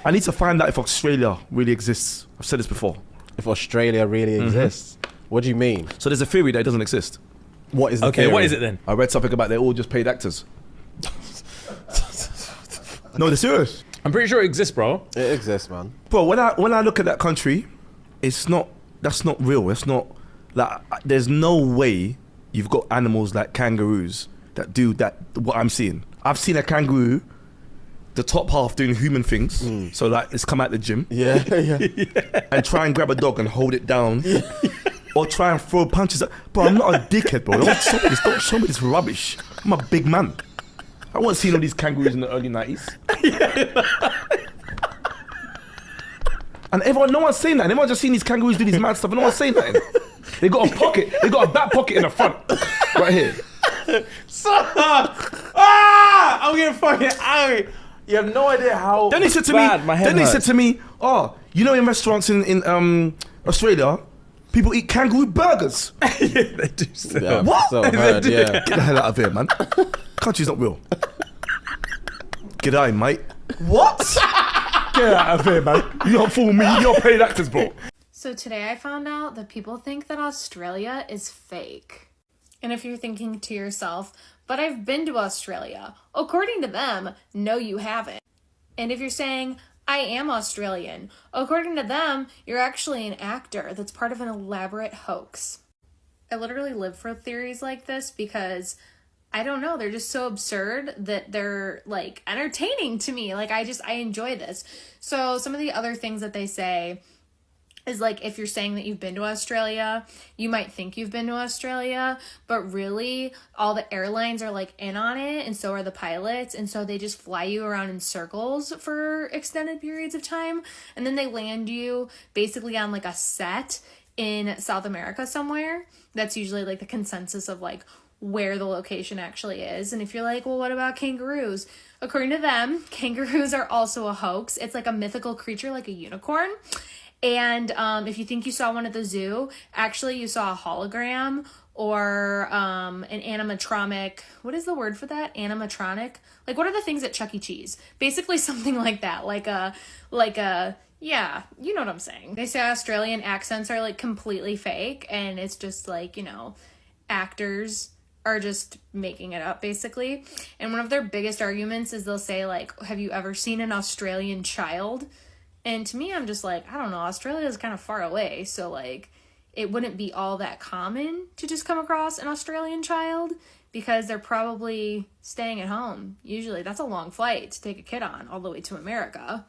I need to find out if Australia really exists. I've said this before. If Australia really exists, what do you mean? So there's a theory that it doesn't exist. What is the Okay, theory? what is it then? I read something about they're all just paid actors. No, they're serious. I'm pretty sure it exists, bro. It exists, man. Bro, when I look at that country, that's not real. It's not, like, there's no way you've got animals like kangaroos that do that, what I'm seeing. I've seen a kangaroo, the top half doing human things, so like it's come out the gym, Yeah, yeah. and try and grab a dog and hold it down, or try and throw punches at, bro, I'm not a dickhead, bro. Don't show me this rubbish. I'm a big man. I wasn't seeing all these kangaroos in the early 90s. And no one's saying that. And everyone's just seeing these kangaroos do these mad stuff and no one's saying that. They got a pocket, they got a back pocket in the front, right here. I'm getting fucking angry. You have no idea how Then he said to bad me, my head then he hurts. said to me, oh, you know in restaurants in Australia, people eat kangaroo burgers. Yeah, they do say Yeah, What? So heard, yeah. Get the hell out of here, man. Country's not real. G'day, mate. What? Get out of here, man. You don't fool me. You're paid actors, bro. So today I found out that people think that Australia is fake. And if you're thinking to yourself, but I've been to Australia, according to them, no you haven't. And if you're saying, I am Australian, according to them, you're actually an actor that's part of an elaborate hoax. I literally live for theories like this because I don't know, they're just so absurd that they're like entertaining to me. Like I enjoy this. So some of the other things that they say is like, if you're saying that you've been to Australia, you might think you've been to Australia, but really all the airlines are like in on it and so are the pilots. And so they just fly you around in circles for extended periods of time. And then they land you basically on like a set in South America somewhere. That's usually like the consensus of like where the location actually is. And if you're like, well, what about kangaroos? According to them, kangaroos are also a hoax. It's like a mythical creature like a unicorn. And if you think you saw one at the zoo, actually you saw a hologram or an animatronic. What is the word for that? Animatronic? Like, what are the things at Chuck E. Cheese? Basically something like that. Like a, yeah, you know what I'm saying. They say Australian accents are like completely fake and it's just like, you know, actors are just making it up basically. And one of their biggest arguments is they'll say like, have you ever seen an Australian child? And to me, I'm just like, I don't know, Australia is kind of far away, so like, it wouldn't be all that common to just come across an Australian child because they're probably staying at home. Usually, that's a long flight to take a kid on all the way to America.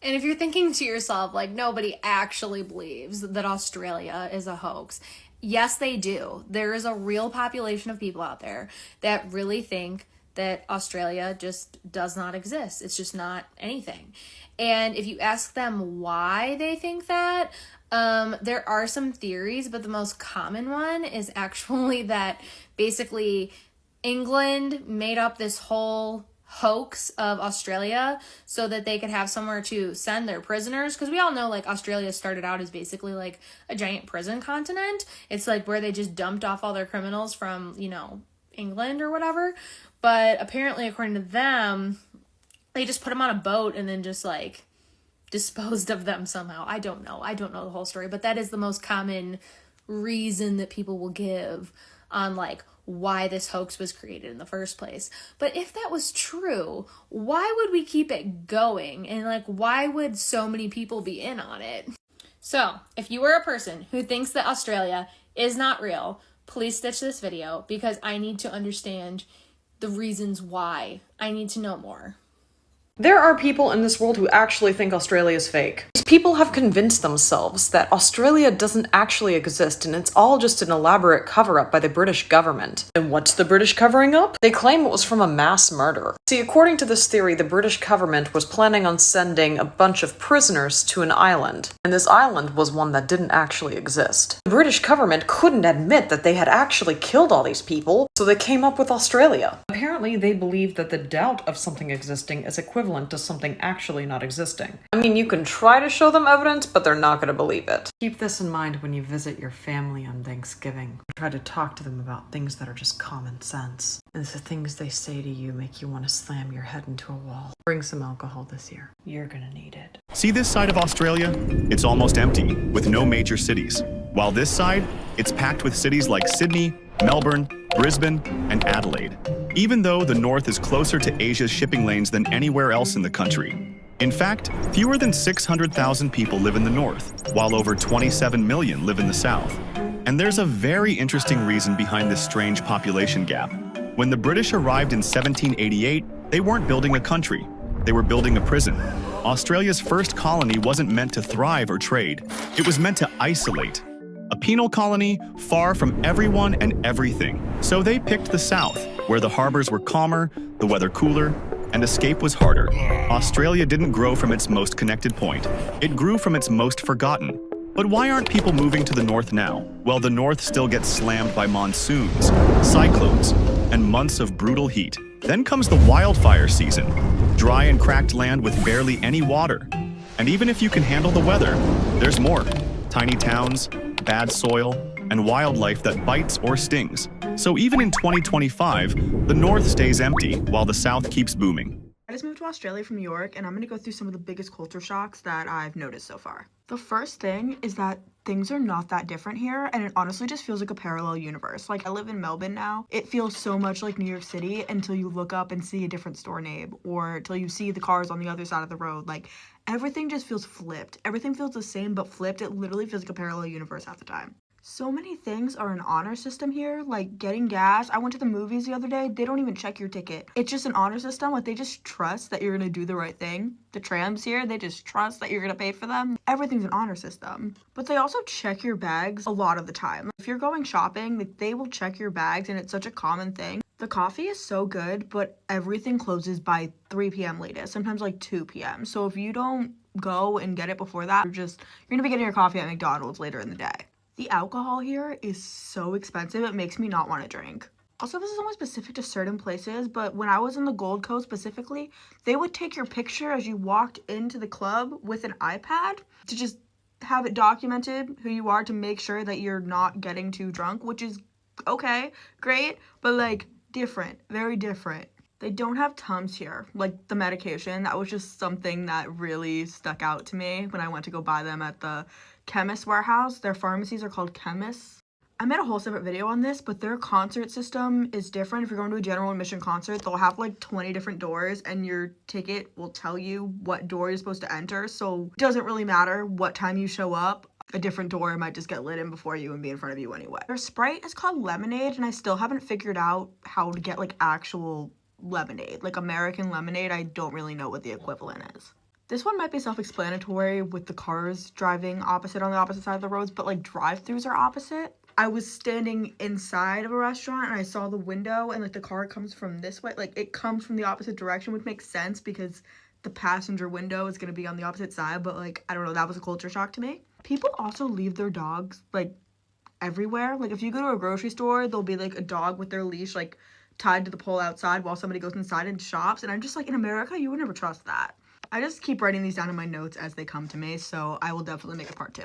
And if you're thinking to yourself, like, nobody actually believes that Australia is a hoax, yes, they do. There is a real population of people out there that really think that Australia just does not exist. It's just not anything. And if you ask them why they think that, there are some theories, but the most common one is actually that basically England made up this whole hoax of Australia so that they could have somewhere to send their prisoners. Because we all know like Australia started out as basically like a giant prison continent. It's like where they just dumped off all their criminals from, you know, England or whatever. But apparently, according to them, they just put them on a boat and then just like disposed of them somehow. I don't know the whole story, but that is the most common reason that people will give on like why this hoax was created in the first place. But if that was true, why would we keep it going? And like, why would so many people be in on it? So if you were a person who thinks that Australia is not real, please stitch this video because I need to understand the reasons why. I need to know more. There are people in this world who actually think Australia is fake. These people have convinced themselves that Australia doesn't actually exist and it's all just an elaborate cover-up by the British government. And what's the British covering up? They claim it was from a mass murder. See, according to this theory, the British government was planning on sending a bunch of prisoners to an island. And this island was one that didn't actually exist. The British government couldn't admit that they had actually killed all these people, so they came up with Australia. Apparently, they believe that the doubt of something existing is equivalent equivalent to something actually not existing. I mean, you can try to show them evidence, but they're not going to believe it. Keep this in mind when you visit your family on Thanksgiving. Try to talk to them about things that are just common sense. And the things they say to you make you want to slam your head into a wall. Bring some alcohol this year. You're gonna need it. See this side of Australia? It's almost empty, with no major cities. While this side, it's packed with cities like Sydney, Melbourne, Brisbane, and Adelaide. Even though the north is closer to Asia's shipping lanes than anywhere else in the country. In fact, fewer than 600,000 people live in the north, while over 27 million live in the south. And there's a very interesting reason behind this strange population gap. When the British arrived in 1788, they weren't building a country, they were building a prison. Australia's first colony wasn't meant to thrive or trade, it was meant to isolate. A penal colony far from everyone and everything. So they picked the south, where the harbors were calmer, the weather cooler, and escape was harder. Australia didn't grow from its most connected point, it grew from its most forgotten. But why aren't people moving to the north now? Well, the north still gets slammed by monsoons, cyclones, and months of brutal heat. Then comes the wildfire season, dry and cracked land with barely any water. And even if you can handle the weather, there's more. Tiny towns, bad soil, and wildlife that bites or stings. So even in 2025, the north stays empty while the south keeps booming. I just moved to Australia from New York, and I'm going to go through some of the biggest culture shocks that I've noticed so far. The first thing is that things are not that different here, and it honestly just feels like a parallel universe. Like, I live in Melbourne now. It feels so much like New York City until you look up and see a different store name, or until you see the cars on the other side of the road. Like, everything just feels flipped. Everything feels the same but flipped. It literally feels like a parallel universe half the time. So many things are an honor system here, like getting gas. I went to the movies the other day. They don't even check your ticket. It's just an honor system. Like, they just trust that you're gonna do the right thing. The trams here, they just trust that you're gonna pay for them. Everything's an honor system. But they also check your bags a lot of the time. If you're going shopping, they will check your bags, and it's such a common thing. The coffee is so good, but everything closes by 3 p.m. latest, sometimes like 2 p.m. So if you don't go and get it before that, you're gonna be getting your coffee at McDonald's later in the day. The alcohol here is so expensive, it makes me not want to drink. Also, this is only specific to certain places, but when I was in the Gold Coast specifically, they would take your picture as you walked into the club with an iPad to just have it documented who you are, to make sure that you're not getting too drunk, which is okay, great, but like different, very different. They don't have Tums here, like the medication. That was just something that really stuck out to me when I went to go buy them at the Chemist Warehouse. Their pharmacies are called chemists. I made a whole separate video on this, but their concert system is different. If you're going to a general admission concert, they'll have like 20 different doors, and your ticket will tell you what door you're supposed to enter. So it doesn't really matter what time you show up. A different door might just get lit in before you and be in front of you anyway. Their Sprite is called lemonade, and I still haven't figured out how to get like actual lemonade. Like American lemonade, I don't really know what the equivalent is. This one might be self-explanatory with the cars driving opposite on the opposite side of the roads, but like drive-thrus are opposite. I was standing inside of a restaurant and I saw the window, and like the car comes from this way, like it comes from the opposite direction, which makes sense because the passenger window is going to be on the opposite side, but like, I don't know, that was a culture shock to me. People also leave their dogs like everywhere. Like if you go to a grocery store, there'll be like a dog with their leash like tied to the pole outside while somebody goes inside and shops, and I'm just like, in America, you would never trust that. I just keep writing these down in my notes as they come to me, so I will definitely make a part 2.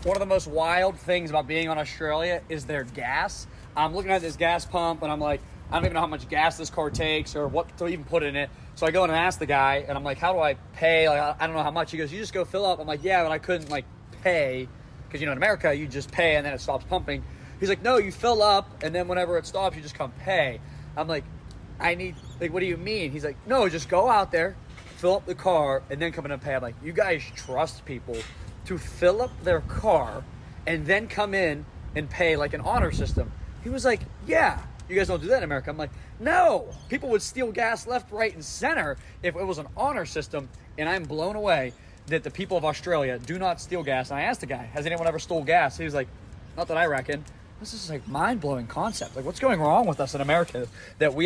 One of the most wild things about being on Australia is their gas. I'm looking at this gas pump and I'm like, I don't even know how much gas this car takes or what to even put in it. So I go in and ask the guy, and I'm like, how do I pay? Like, I don't know how much. He goes, you just go fill up. I'm like, yeah, but I couldn't like pay because, you know, in America, you just pay and then it stops pumping. He's like, no, you fill up and then whenever it stops, you just come pay. I'm like, what do you mean? He's like, no, just go out there, fill up the car, and then come in and pay. I'm like, you guys trust people to fill up their car and then come in and pay like an honor system? He was like, yeah, you guys don't do that in America. I'm like, no, people would steal gas left, right, and center if it was an honor system. And I'm blown away that the people of Australia do not steal gas. And I asked the guy, has anyone ever stole gas? He was like, not that I reckon. This is like mind-blowing concept. Like, what's going wrong with us in America that we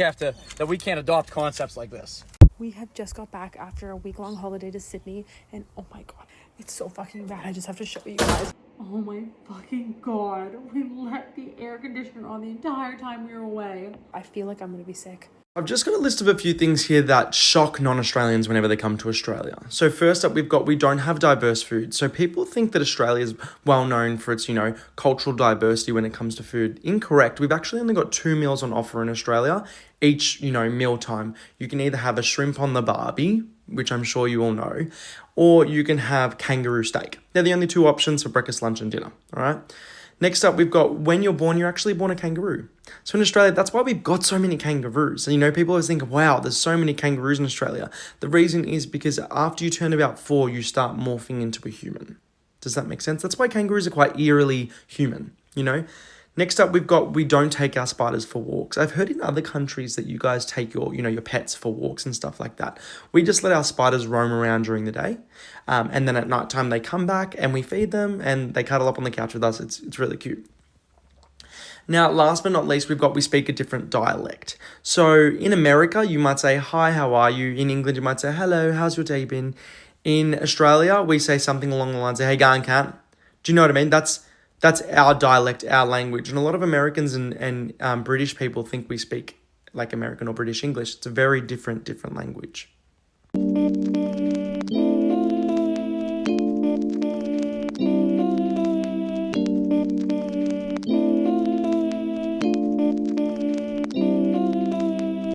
can't adopt concepts like this? We have just got back after a week-long holiday to Sydney, and oh my god, it's so fucking bad. I just have to show you guys. Oh my fucking god, we let the air conditioner on the entire time we were away. I feel like I'm gonna be sick. I've just got a list of a few things here that shock non-Australians whenever they come to Australia. So first up, we don't have diverse food. So people think that Australia is well known for its, cultural diversity when it comes to food. Incorrect. We've actually only got 2 meals on offer in Australia each, meal time. You can either have a shrimp on the barbie, which I'm sure you all know, or you can have kangaroo steak. They're the only 2 options for breakfast, lunch, and dinner. All right. Next up, we've got when you're born, you're actually born a kangaroo. So in Australia, that's why we've got so many kangaroos. And people always think, wow, there's so many kangaroos in Australia. The reason is because after you turn about 4, you start morphing into a human. Does that make sense? That's why kangaroos are quite eerily human, Next up, we don't take our spiders for walks. I've heard in other countries that you guys take your pets for walks and stuff like that. We just let our spiders roam around during the day. And then at night time, they come back and we feed them and they cuddle up on the couch with us. It's really cute. Now, last but not least, we speak a different dialect. So in America, you might say, hi, how are you? In England, you might say, hello, how's your day been? In Australia, we say something along the lines of, hey, going, cunt. Do you know what I mean? That's our dialect, our language. And a lot of Americans and British people think we speak like American or British English. It's a very different language.